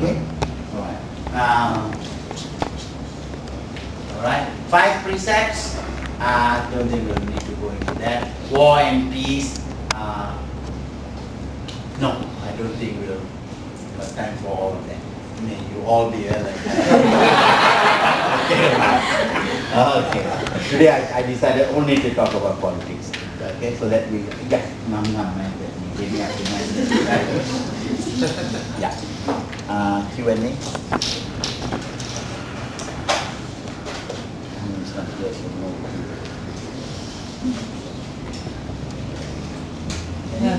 Okay? Alright. Alright. 5 precepts. Don't think we'll need to go into that. War and peace. No, I don't think we'll have time for all of that. May you all be here like that. Okay. Today I decided only to talk about politics. Okay, so that we yeah, yeah. Q&A.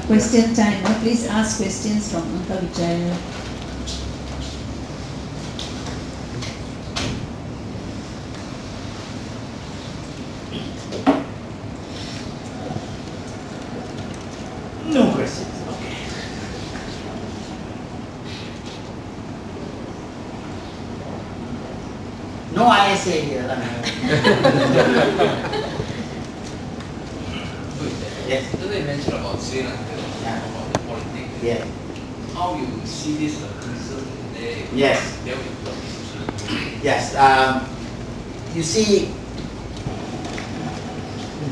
Question time. Please ask questions from Uncle Vijaya. No questions. Okay. No ISA here. Yes. Today you mentioned about Sri Lanka, about the politics. Yes. How you see this Buddhism today? Yes. Yes. You see,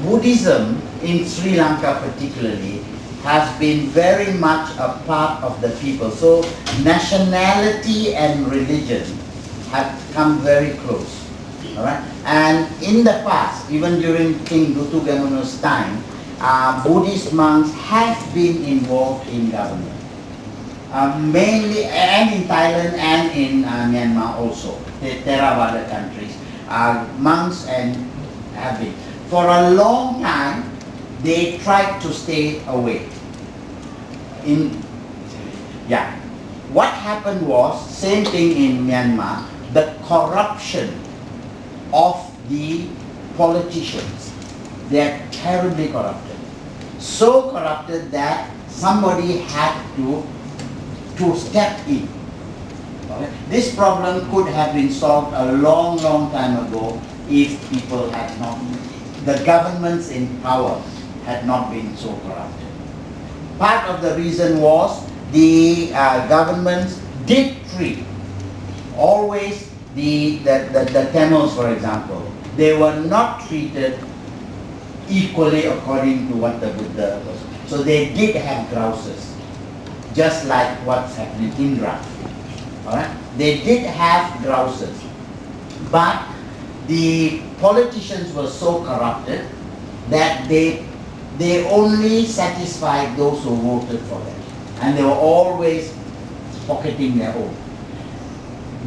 Buddhism in Sri Lanka particularly has been very much a part of the people. So nationality and religion have come very close. All right. And in the past, even during King Dutugamunu's time, Buddhist monks have been involved in government, mainly and in Thailand and in Myanmar also, the Theravada countries. Monks and have been. For a long time, they tried to stay away. What happened was, same thing in Myanmar, the corruption of the politicians. They are terribly corrupted. So corrupted that somebody had to step in. Okay? This problem could have been solved a long, long time ago if people had not, the governments in power had not been so corrupted. Part of the reason was the governments did treat always the Tamils, for example. They were not treated equally according to what the Buddha was. So they did have grouses, just like what's happening in Indra. Alright? They did have grouses, but the politicians were so corrupted that they only satisfied those who voted for them, and they were always pocketing their own.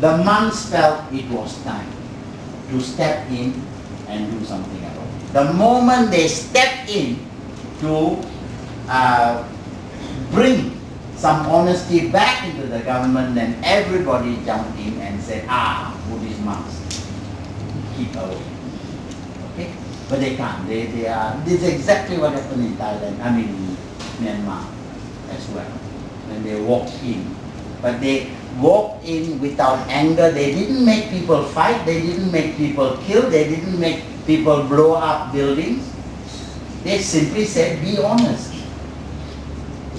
The monks felt it was time to step in and do something about it. The moment they stepped in to bring some honesty back into the government, then everybody jumped in and said, Buddhist monks, keep away. Okay? But they can't. They are. This is exactly what happened in Thailand, Myanmar as well. When they walked in. But they walked in without anger. They didn't make people fight. They didn't make people kill. They didn't make people blow up buildings. They simply said, be honest.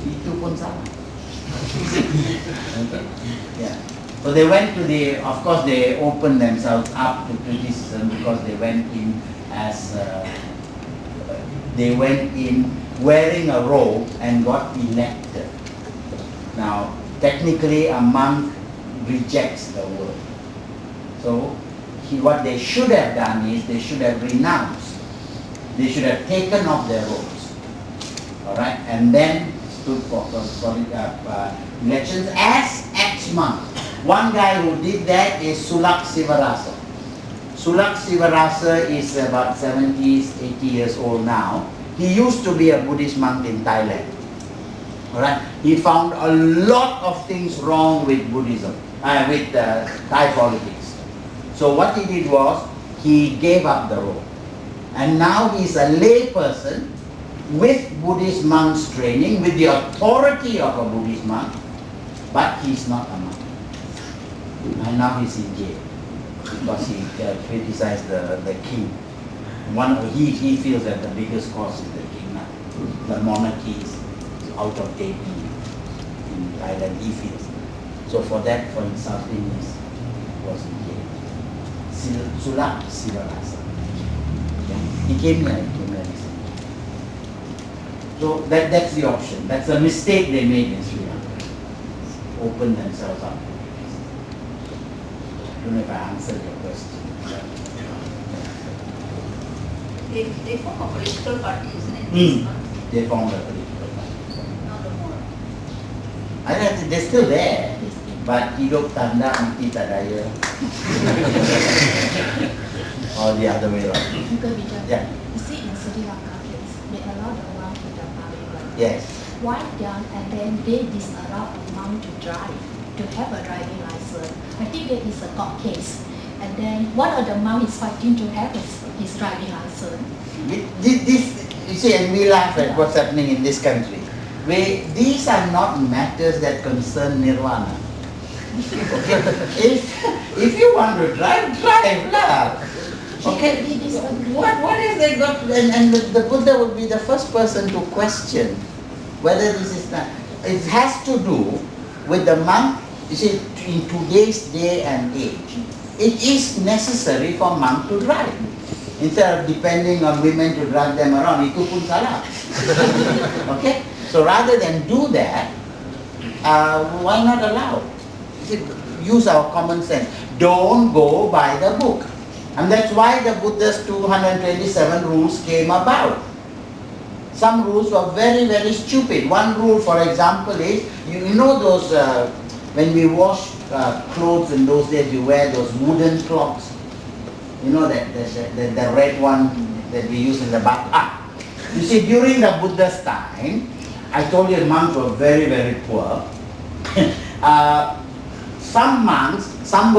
Itu pun salah. Yeah. So they went to of course they opened themselves up to criticism because they went in wearing a robe and got elected. Now, technically a monk rejects the word. So what they should have done is they should have renounced. They should have taken off their robes. Alright? And then stood for elections as ex-monk. One guy who did that is Sulak Sivarasa. Sulak Sivarasa is about 70, 80 years old now. He used to be a Buddhist monk in Thailand. Alright? He found a lot of things wrong with Buddhism, with Thai politics. So what he did was, he gave up the robe. And now he's a lay person with Buddhist monks training, with the authority of a Buddhist monk, but he's not a monk. And now he's in jail because he criticized the king. He feels that the biggest cause is the king. The monarchy is out of date in Thailand, he feels. So for that, for insulting, was jailed. Sulap Sivarasa. He came here. So that's the option. That's a mistake they made in Sri Lanka. Open themselves up. I don't know if I answered your question. They form a political party, isn't it? They formed a political party. Not no more. I think they're still there, but hidup tanda mati tadaya. Or the other way around. Uncle Vijaya, Yeah. you see in Sri Lanka case, they allow the monk to the public, right? Yes. Why done and then they disallow a monk to drive, to have a driving license? I think that is a court case. And then one of the monk is fighting to have his driving license. This, you see, and we laugh at what's happening in this country. These are not matters that concern nirvana. Okay? If you want to drive, drive lah. Okay? What is they got? And the Buddha would be the first person to question whether this is not. It has to do with the monk. You see, in today's day and age, it is necessary for monk to drive. Instead of depending on women to drag them around, itu pun salah. Okay? So rather than do that, why not allow? Use our common sense. Don't go by the book. And that's why the Buddha's 227 rules came about. Some rules were very, very stupid. One rule, for example, is, you know those, when we wash clothes in those days, you wear those wooden cloths. You know that the red one that we use in the bath. You see, during the Buddha's time, I told you monks were very, very poor. Some monks, some